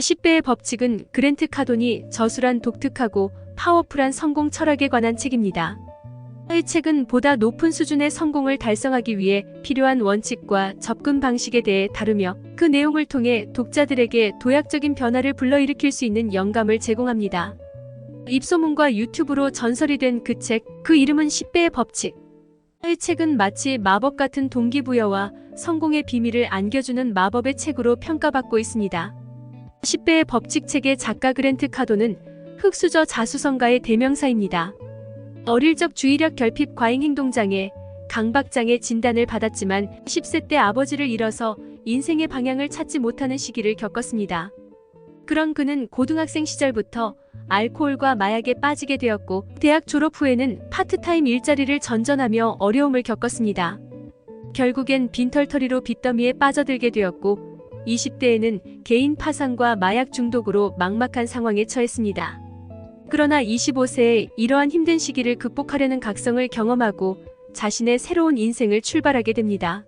10배의 법칙은 그랜트 카돈이 저술한 독특하고 파워풀한 성공 철학에 관한 책입니다. 이 책은 보다 높은 수준의 성공을 달성하기 위해 필요한 원칙과 접근 방식에 대해 다루며 그 내용을 통해 독자들에게 도약적인 변화를 불러일으킬 수 있는 영감을 제공합니다. 입소문과 유튜브로 전설이 된 그 책, 그 이름은 10배의 법칙. 이 책은 마치 마법 같은 동기부여와 성공의 비밀을 안겨주는 마법의 책으로 평가받고 있습니다. 10배의 법칙 책의 작가 그랜트 카돈은 흑수저 자수성가의 대명사입니다. 어릴 적 주의력 결핍 과잉 행동장애, 강박장애 진단을 받았지만 10세 때 아버지를 잃어서 인생의 방향을 찾지 못하는 시기를 겪었습니다. 그런 그는 고등학생 시절부터 알코올과 마약에 빠지게 되었고 대학 졸업 후에는 파트타임 일자리를 전전하며 어려움을 겪었습니다. 결국엔 빈털터리로 빚더미에 빠져들게 되었고 20대에는 개인 파산과 마약 중독으로 막막한 상황에 처했습니다. 그러나 25세에 이러한 힘든 시기를 극복하려는 각성을 경험하고 자신의 새로운 인생을 출발하게 됩니다.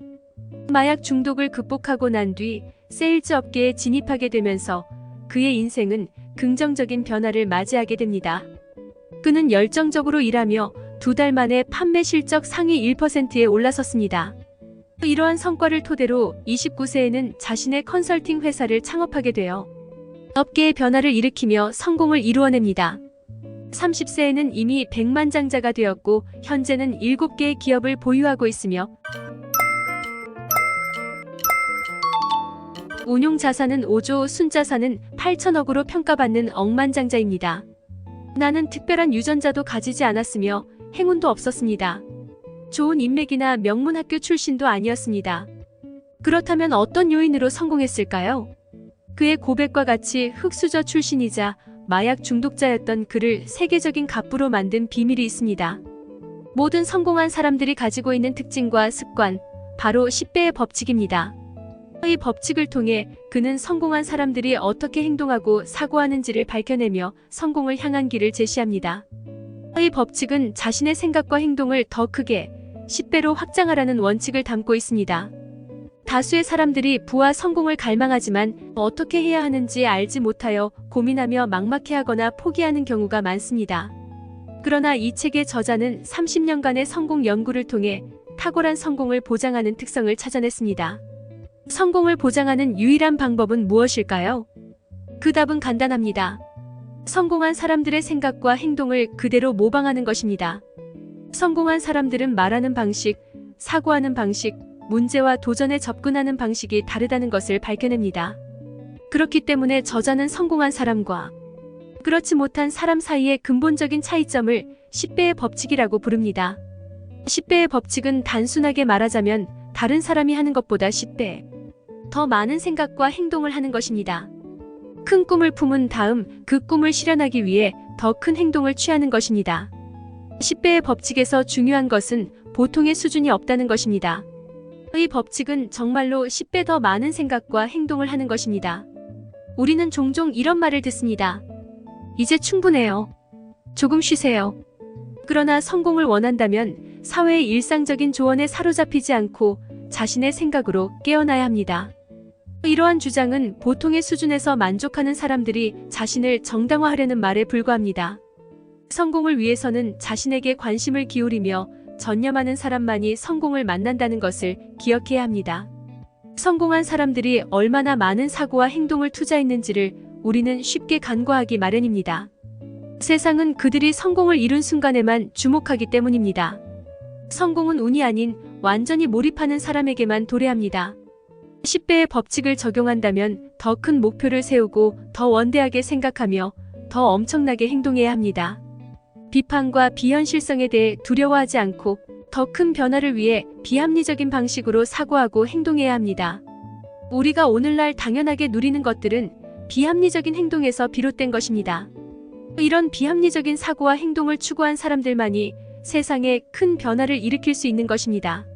마약 중독을 극복하고 난 뒤 세일즈 업계에 진입하게 되면서 그의 인생은 긍정적인 변화를 맞이하게 됩니다. 그는 열정적으로 일하며 2달 만에 판매 실적 상위 1%에 올라섰습니다. 이러한 성과를 토대로 29세에는 자신의 컨설팅 회사를 창업하게 되어 업계의 변화를 일으키며 성공을 이루어냅니다. 30세에는 이미 백만장자가 되었고 현재는 7개의 기업을 보유하고 있으며 운용자산은 5조, 순자산은 8천억으로 평가받는 억만장자입니다. 나는 특별한 유전자도 가지지 않았으며 행운도 없었습니다. 좋은 인맥이나 명문학교 출신도 아니었습니다. 그렇다면 어떤 요인으로 성공했을까요? 그의 고백과 같이 흑수저 출신이자 마약 중독자였던 그를 세계적인 갑부로 만든 비밀이 있습니다. 모든 성공한 사람들이 가지고 있는 특징과 습관, 바로 10배의 법칙입니다. 이 법칙을 통해 그는 성공한 사람들이 어떻게 행동하고 사고하는지를 밝혀내며 성공을 향한 길을 제시합니다. 이 법칙은 자신의 생각과 행동을 더 크게 10배로 확장하라는 원칙을 담고 있습니다. 다수의 사람들이 부와 성공을 갈망하지만 어떻게 해야 하는지 알지 못하여 고민하며 막막해하거나 포기하는 경우가 많습니다. 그러나 이 책의 저자는 30년간의 성공 연구를 통해 탁월한 성공을 보장하는 특성을 찾아냈습니다. 성공을 보장하는 유일한 방법은 무엇일까요? 그 답은 간단합니다. 성공한 사람들의 생각과 행동을 그대로 모방하는 것입니다. 성공한 사람들은 말하는 방식, 사고하는 방식, 문제와 도전에 접근하는 방식이 다르다는 것을 밝혀냅니다. 그렇기 때문에 저자는 성공한 사람과 그렇지 못한 사람 사이의 근본적인 차이점을 10배의 법칙이라고 부릅니다. 10배의 법칙은 단순하게 말하자면 다른 사람이 하는 것보다 10배 더 많은 생각과 행동을 하는 것입니다. 큰 꿈을 품은 다음 그 꿈을 실현하기 위해 더 큰 행동을 취하는 것입니다. 10배의 법칙에서 중요한 것은 보통의 수준이 없다는 것입니다. 이 법칙은 정말로 10배 더 많은 생각과 행동을 하는 것입니다. 우리는 종종 이런 말을 듣습니다. 이제 충분해요. 조금 쉬세요. 그러나 성공을 원한다면 사회의 일상적인 조언에 사로잡히지 않고 자신의 생각으로 깨어나야 합니다. 이러한 주장은 보통의 수준에서 만족하는 사람들이 자신을 정당화하려는 말에 불과합니다. 성공을 위해서는 자신에게 관심을 기울이며 전념하는 사람만이 성공을 만난다는 것을 기억해야 합니다. 성공한 사람들이 얼마나 많은 사고와 행동을 투자했는지를 우리는 쉽게 간과하기 마련입니다. 세상은 그들이 성공을 이룬 순간에만 주목하기 때문입니다. 성공은 운이 아닌 완전히 몰입하는 사람에게만 도래합니다. 10배의 법칙을 적용한다면 더 큰 목표를 세우고 더 원대하게 생각하며 더 엄청나게 행동해야 합니다. 비판과 비현실성에 대해 두려워하지 않고 더 큰 변화를 위해 비합리적인 방식으로 사고하고 행동해야 합니다. 우리가 오늘날 당연하게 누리는 것들은 비합리적인 행동에서 비롯된 것입니다. 이런 비합리적인 사고와 행동을 추구한 사람들만이 세상에 큰 변화를 일으킬 수 있는 것입니다.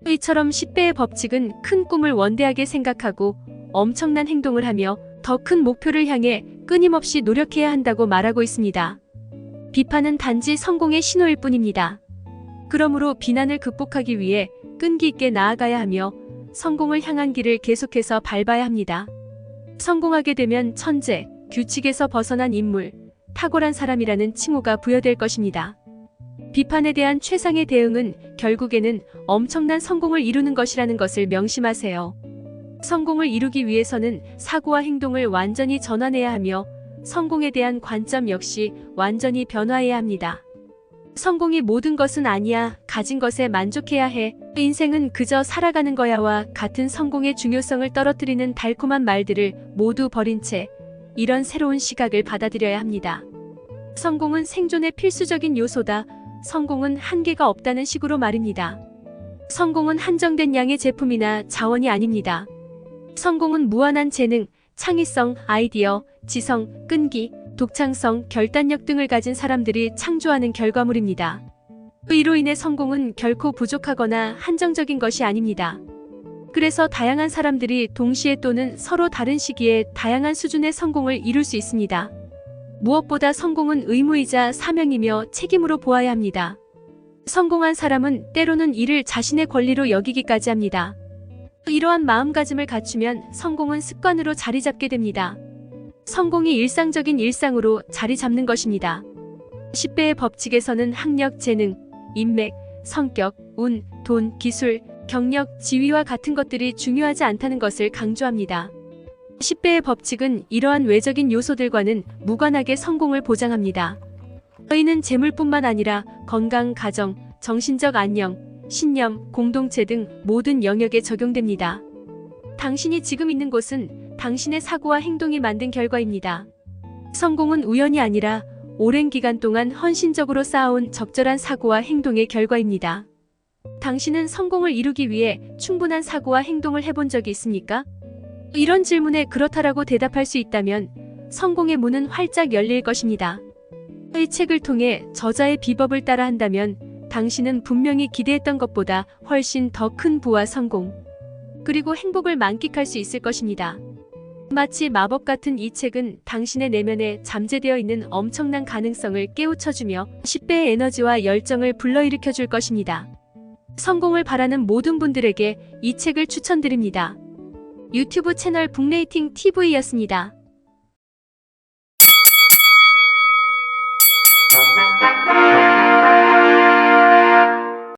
이처럼 10배의 법칙은 큰 꿈을 원대하게 생각하고 엄청난 행동을 하며 더 큰 목표를 향해 끊임없이 노력해야 한다고 말하고 있습니다. 비판은 단지 성공의 신호일 뿐입니다. 그러므로 비난을 극복하기 위해 끈기 있게 나아가야 하며 성공을 향한 길을 계속해서 밟아야 합니다. 성공하게 되면 천재, 규칙에서 벗어난 인물, 탁월한 사람이라는 칭호가 부여될 것입니다. 비판에 대한 최상의 대응은 결국에는 엄청난 성공을 이루는 것이라는 것을 명심하세요. 성공을 이루기 위해서는 사고와 행동을 완전히 전환해야 하며 성공에 대한 관점 역시 완전히 변화해야 합니다. 성공이 모든 것은 아니야. 가진 것에 만족해야 해. 인생은 그저 살아가는 거야와 같은 성공의 중요성을 떨어뜨리는 달콤한 말들을 모두 버린 채 이런 새로운 시각을 받아들여야 합니다. 성공은 생존의 필수적인 요소다. 성공은 한계가 없다는 식으로 말입니다. 성공은 한정된 양의 제품이나 자원이 아닙니다. 성공은 무한한 재능, 창의성, 아이디어, 지성, 끈기, 독창성, 결단력 등을 가진 사람들이 창조하는 결과물입니다. 이로 인해 성공은 결코 부족하거나 한정적인 것이 아닙니다. 그래서 다양한 사람들이 동시에 또는 서로 다른 시기에 다양한 수준의 성공을 이룰 수 있습니다. 무엇보다 성공은 의무이자 사명이며 책임으로 보아야 합니다. 성공한 사람은 때로는 이를 자신의 권리로 여기기까지 합니다. 이러한 마음가짐을 갖추면 성공은 습관으로 자리 잡게 됩니다. 성공이 일상적인 일상으로 자리 잡는 것입니다. 10배의 법칙에서는 학력, 재능, 인맥, 성격, 운, 돈, 기술, 경력, 지위와 같은 것들이 중요하지 않다는 것을 강조합니다. 10배의 법칙은 이러한 외적인 요소들과는 무관하게 성공을 보장합니다. 이는 재물뿐만 아니라 건강, 가정, 정신적 안녕, 신념, 공동체 등 모든 영역에 적용됩니다. 당신이 지금 있는 곳은 당신의 사고와 행동이 만든 결과입니다. 성공은 우연이 아니라 오랜 기간 동안 헌신적으로 쌓아온 적절한 사고와 행동의 결과입니다. 당신은 성공을 이루기 위해 충분한 사고와 행동을 해본 적이 있습니까? 이런 질문에 그렇다라고 대답할 수 있다면 성공의 문은 활짝 열릴 것입니다. 이 책을 통해 저자의 비법을 따라 한다면 당신은 분명히 기대했던 것보다 훨씬 더 큰 부와 성공, 그리고 행복을 만끽할 수 있을 것입니다. 마치 마법 같은 이 책은 당신의 내면에 잠재되어 있는 엄청난 가능성을 깨우쳐주며 10배의 에너지와 열정을 불러일으켜 줄 것입니다. 성공을 바라는 모든 분들에게 이 책을 추천드립니다. 유튜브 채널 북레이팅 TV였습니다.